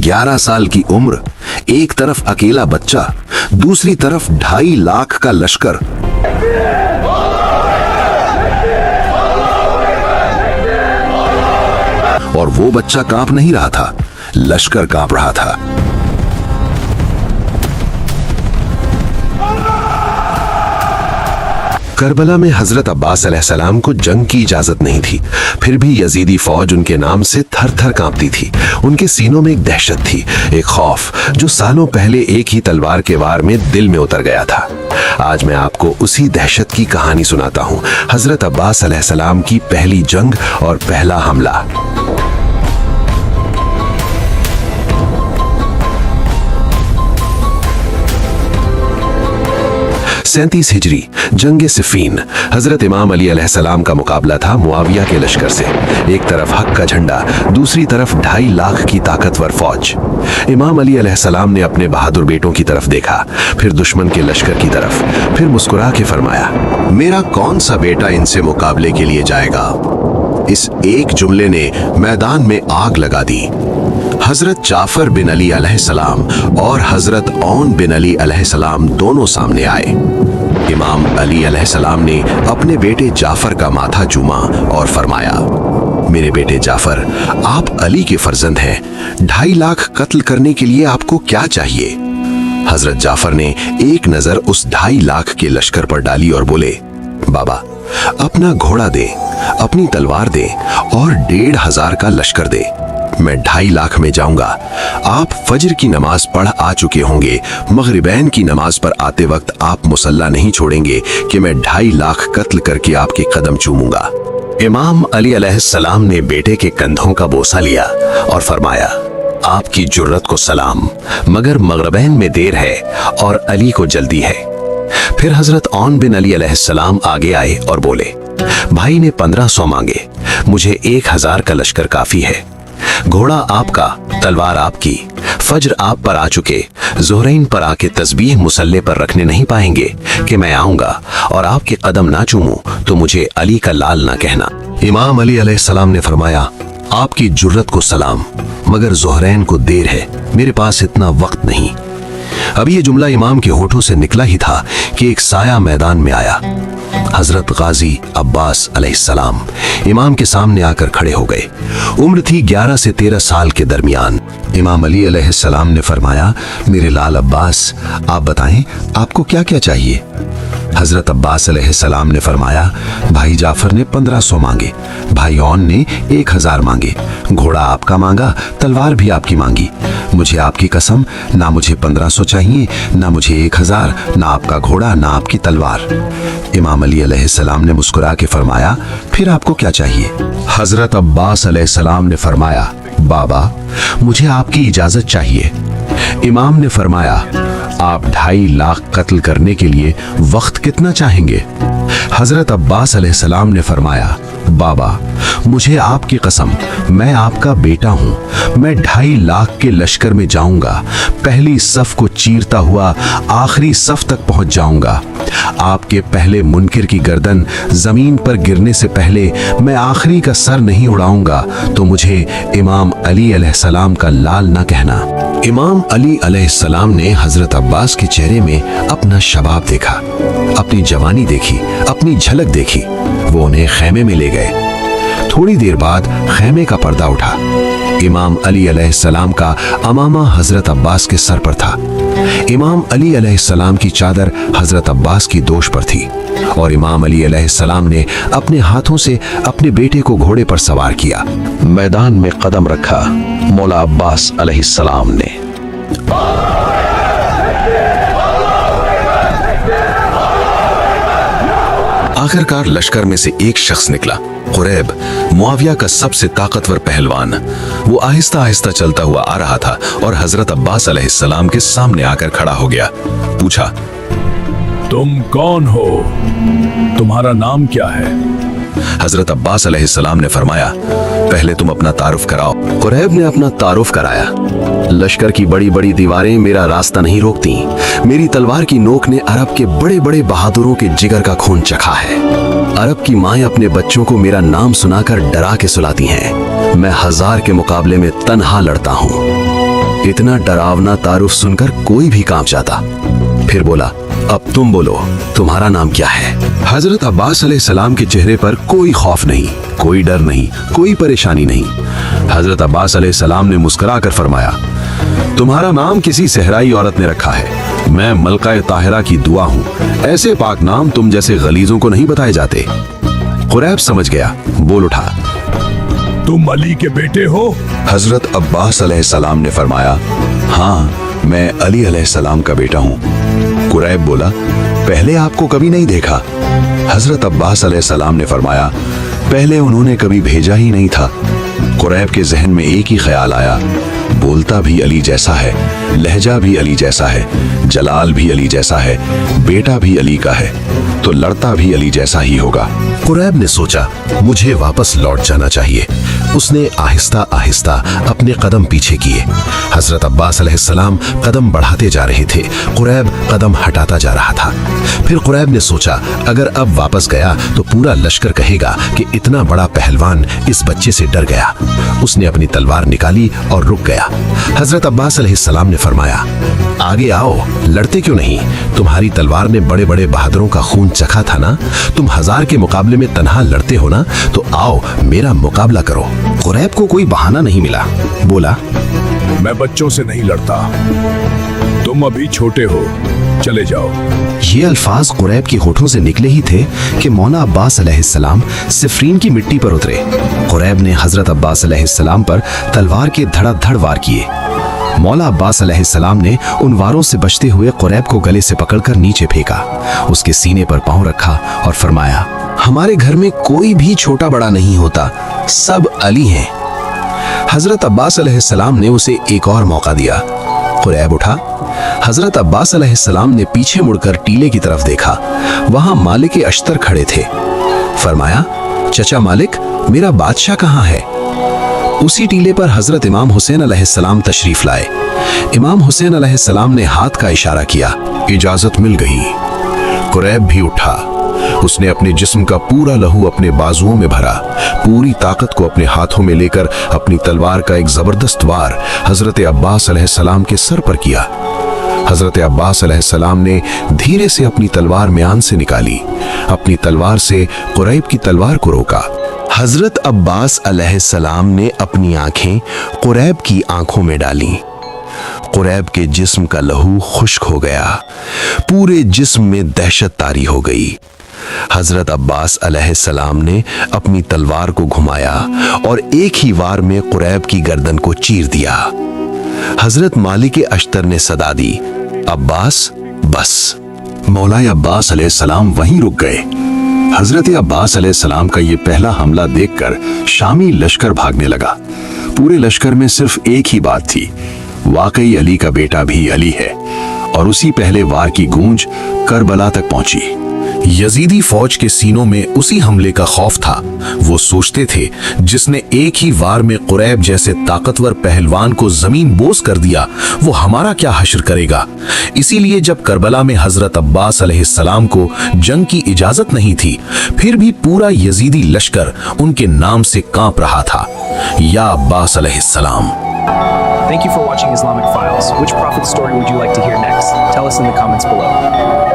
11 साल की उम्र, एक तरफ अकेला बच्चा, दूसरी तरफ 2.5 लाख का लश्कर। और वो बच्चा कांप नहीं रहा था, लश्कर कांप रहा था। करबला में हजरत अब्बास अलैहिस्सलाम को जंग की इजाजत नहीं थी, फिर भी यजीदी फौज उनके नाम से थर थर कांपती थी। उनके सीनों में एक दहशत थी, एक खौफ जो सालों पहले एक ही तलवार के वार में दिल में उतर गया था। आज मैं आपको उसी दहशत की कहानी सुनाता हूँ, हजरत अब्बास अलैहिस्सलाम की पहली जंग और पहला हमला। 37 हिजरी, जंग सिफीन। हजरत इमाम अली अलैहिस्सलाम का मुकाबला था मुआविया के लश्कर से। एक तरफ हक का झंडा, दूसरी तरफ 2.5 लाख की ताकतवर फौज। इमाम अली अलैहिस्सलाम ने अपने बहादुर बेटों की तरफ देखा, फिर दुश्मन के लश्कर की तरफ, फिर मुस्कुरा के फरमाया, मेरा कौन सा बेटा इनसे मुकाबले के लिए जाएगा। इस एक जुमले ने मैदान में आग लगा दी। हजरत जाफर बिन अली अलैहिस्सलाम और हजरत औन बिन अली अलैहिस्सलाम दोनों सामने आए। इमाम अली अलैहिस्सलाम ने अपने बेटे जाफर का माथा चूमा और फरमाया, मेरे बेटे जाफर, आप अली के फर्जंद हैं, 2.5 लाख कत्ल करने के लिए आपको क्या चाहिए। हजरत जाफर ने एक नजर उस 2.5 लाख के लश्कर पर डाली और बोले, बाबा, अपना घोड़ा दे, अपनी तलवार दे और 1,500 का लश्कर दे। मैं 2.5 लाख में जाऊंगा। आप फजर की नमाज पढ़ आ चुके होंगे, मगरिबैन की नमाज पर आते वक्त आप मुसल्ला नहीं छोड़ेंगे कि मैं 2.5 लाख कत्ल करके आपके कदम चूमूंगा। इमाम अली अलैहिस्सलाम ने बेटे के कंधों का बोसा लिया और फरमाया, आपकी जुर्रत को सलाम, मगर मगरिबैन में देर है और अली को जल्दी है। फिर हजरत औन बिन अली अलैहिस्सलाम आगे आए और बोले, भाई ने 1500 मांगे, मुझे 1000 का लश्कर काफी है। घोड़ा आपका, तलवार आपकी, फज्र आप पर आ चुके, ज़ोहरैन पर आके तस्बीह मुसल्ले पर रखने नहीं पाएंगे कि मैं आऊंगा और आपके कदम ना चूमूं तो मुझे अली का लाल ना कहना। इमाम अली अलैहिस्सलाम ने फरमाया, आपकी जुर्रत को सलाम, मगर ज़ोहरैन को देर है, मेरे पास इतना वक्त नहीं। अभी ये जुमला इमाम के होठों से निकला ही था कि एक साया मैदान में आया। हजरत गाजी अब्बास अलैहिस्सलाम इमाम के सामने आकर खड़े हो गए। उम्र थी 11 से 13 साल के दरमियान। इमाम अली अलैहिस्सलाम ने फरमाया, मेरे लाल अब्बास, आप बताएं आपको क्या क्या चाहिए। हजरत अब्बास अलैहिस्सलाम ने फरमाया, भाई जाफर ने 1500 मांगे, भाई औन ने 1000 मांगे, घोड़ा आपका मांगा, तलवार भी आपकी मांगी। मुझे आपकी कसम, ना मुझे 1500 चाहिए, ना मुझे 1000, ना आपका घोड़ा, ना आपकी तलवार। इमाम अली अलैहिस्सलाम ने मुस्कुरा के फरमाया, फिर आपको क्या चाहिए। हजरत अब्बास अलैहिस्सलाम ने फरमाया, बाबा, मुझे आपकी इजाजत चाहिए। इमाम ने फरमाया, आप 2.5 लाख कत्ल करने के लिए वक्त कितना चाहेंगे। हजरत अब्बास अलैहिस्सलाम ने फरमाया, बाबा, मुझे आपकी कसम, मैं आपका बेटा हूं, मैं 2.5 लाख के लश्कर में जाऊंगा, पहली सफ को चीरता हुआ आखिरी सफ तक पहुंच जाऊंगा। आपके पहले मुनकिर की गर्दन जमीन पर गिरने से पहले मैं आखिरी का सर नहीं उड़ाऊंगा तो मुझे इमाम अली अलैहिस्सलाम का लाल ना कहना। इमाम अली अलैहिस्सलाम ने हजरत अब्बास के चेहरे में अपना शबाब देखा, अपनी जवानी देखी, अपनी झलक देखी। वो उन्हें खैमे में ले गए। थोड़ी देर बाद खैमे का पर्दा उठा। इमाम अली अलैहिस्सलाम का अमामा हजरत अब्बास के सर पर था। इमाम अली अलैहिस्सलाम की चादर हजरत अब्बास की दोष पर थी और इमाम अली अलैहिस्सलाम ने अपने हाथों से अपने बेटे को घोड़े पर सवार किया। मैदान में कदम रखा मौला अब्बास अलैहिस्सलाम ने। आखिरकार लश्कर में से एक शख्स निकला, कुरैब, मुआविया का सबसे ताकतवर पहलवान। वो आहिस्ता आहिस्ता चलता हुआ आ रहा था और हजरत अब्बास अलैहिस्सलाम के सामने आकर खड़ा हो गया। पूछा, तुम कौन हो? तुम्हारा नाम क्या है? हजरत अब्बास अलैहिस्सलाम ने फरमाया, पहले तुम अपना तारुफ कराओ। कुरैब ने अपना तारुफ कराया। लश्कर की बड़ी बड़ी दीवारें मेरा रास्ता नहीं रोकती। मेरी तलवार की नोक ने अरब के बड़े बड़े बहादुरों के जिगर का खून चखा है। अरब की माएं अपने बच्चों को मेरा नाम सुनाकर डरा के सुलाती हैं। मैं 1000 के मुकाबले में तन्हा लड़ता हूँ। इतना डरावना तारुफ सुनकर कोई भी कांप जाता। फिर बोला, अब तुम बोलो, तुम्हारा नाम क्या है? हजरत अब्बास अलैहिस्सलाम के चेहरे पर कोई खौफ नहीं, कोई डर नहीं, कोई परेशानी नहीं। हजरत अब्बास अलैहिस्सलाम ने मुस्कुराकर फरमाया, तुम्हारा नाम किसी सहराई औरत ने रखा है। मैं मलका ताहिरा की दुआ हूँ। ऐसे पाक नाम तुम जैसे गलीजों को नहीं बताए जाते। कुरैब समझ गया, बोल उठा, तुम अली के बेटे हो? हजरत अब्बास अलैहिस्सलाम ने फरमाया, हाँ, मैं अली अलैहिस्सलाम का बेटा हूँ। कुरैब बोला, पहले आपको कभी नहीं देखा। हजरत अब्बास अलैहिस्सलाम ने फरमाया, पहले उन्होंने कभी भेजा ही नहीं था। कुरैब के जहन में एक ही ख्याल आया, बोलता भी अली जैसा है, लहजा भी अली जैसा है, जलाल भी अली जैसा है, बेटा भी अली का है, तो लड़ता भी अली जैसा ही होगा। कुरैब ने सोचा, मुझे वापस लौट जाना चाहिए। उसने आहिस्ता आहिस्ता अपने कदम पीछे किए। हजरत अब्बास अलैहिस्सलाम कदम बढ़ाते जा रहे थे, कुरैब कदम हटाता जा रहा था। फिर कुरैब ने सोचा, अगर अब वापस गया तो पूरा लश्कर कहेगा कि इतना बड़ा पहलवान इस बच्चे से डर गया। उसने अपनी तलवार निकाली और रुक गया। हजरत अब्बास अलैहिस्सलाम ने फरमाया, आगे आओ, लड़ते क्यों नहीं? तुम्हारी तलवार ने बड़े बड़े बहादुरों का खून चखा था ना। तुम 1000 के मुकाबले में तन्हा लड़ते हो ना, तो आओ मेरा मुकाबला करो। कुरैब को कोई बहाना नहीं मिला, बोला, मैं बच्चों से नहीं लड़ता, तुम अभी छोटे हो, चले जाओ। ये अल्फाज कुरैब के होठों से निकले ही थे कि मौला अब्बास अलैहिस्सलाम सिफरीन की मिट्टी पर उतरे। कुरैब ने हजरत अब्बास अलैहिस्सलाम पर तलवार के धड़ाधड़ वार किए। मौला अब्बास अलैहिस्सलाम ने उन वारों से बचते हुए कुरैब को गले से पकड़कर नीचे फेंका, उसके सीने पर पांव रखा और फरमाया, हमारे घर में कोई भी छोटा बड़ा नहीं होता, सब अली हैं। हजरत अब्बास अलैहिस्सलाम ने उसे एक और मौका दिया। कुरैब उठा। हजरत अब्बास अलैहिस्सलाम ने पीछे मुड़कर टीले की तरफ देखा। वहां मालिक अश्तर खड़े थे। फरमाया, चचा मालिक, मेरा बादशाह कहाँ है? उसी टीले पर हजरत इमाम हुसैन अलैहिस्सलाम तशरीफ लाए। इमाम हुसैन अलैहिस्सलाम ने हाथ का इशारा किया, इजाजत मिल गई। कुरैब भी उठा। उसने अपने जिस्म का पूरा लहू अपने बाजुओं में भरा, पूरी ताकत को अपने हाथों में लेकर अपनी तलवार का एक जबरदस्त वार हजरत अब्बास अलैहिस्सलाम के सर पर किया। हजरत अब्बास अलैहिस्सलाम ने धीरे से अपनी तलवार म्यान से निकाली। अपनी तलवार से कुरैब की तलवार को रोका। हजरत अब्बास अलैहिस्सलाम ने अपनी आंखें कुरैब की आंखों में डाली। कुरैब के जिस्म का लहू खुश्क हो गया, पूरे जिस्म में दहशत तारी हो गई। हजरत अब्बास अलैहिस्सलाम ने अपनी तलवार को घुमाया और एक ही वार में कुरैब की गर्दन को चीर दिया। हजरत मालिक अश्तर ने सदा दी, अब्बास बस। मौलाए अब्बास अलैहिस्सलाम वहीं रुक गए। हजरत अब्बास अलैहिस्सलाम का ये पहला हमला देखकर शामी लश्कर भागने लगा। पूरे लश्कर में सिर्फ एक ही बात थी, वाकई अली का बेटा भी अली है। और उसी पहले वार की गूंज करबला तक पहुंची। यजीदी फौज के सीनों में उसी हमले का खौफ था। वो सोचते थे, जिसने एक ही वार में कुरैब जैसे ताकतवर पहलवान को जमीन बोस कर दिया, वो हमारा क्या हश्र करेगा। इसीलिए जब करबला में हजरत अब्बास अलैहिस्सलाम को जंग की इजाजत नहीं थी, फिर भी पूरा यजीदी लश्कर उनके नाम से कांप रहा था, या अब्बास अलैहिस्सलाम। Thank you for watching Islamic Files. Which prophet story would you like to hear next? Tell us in the comments below.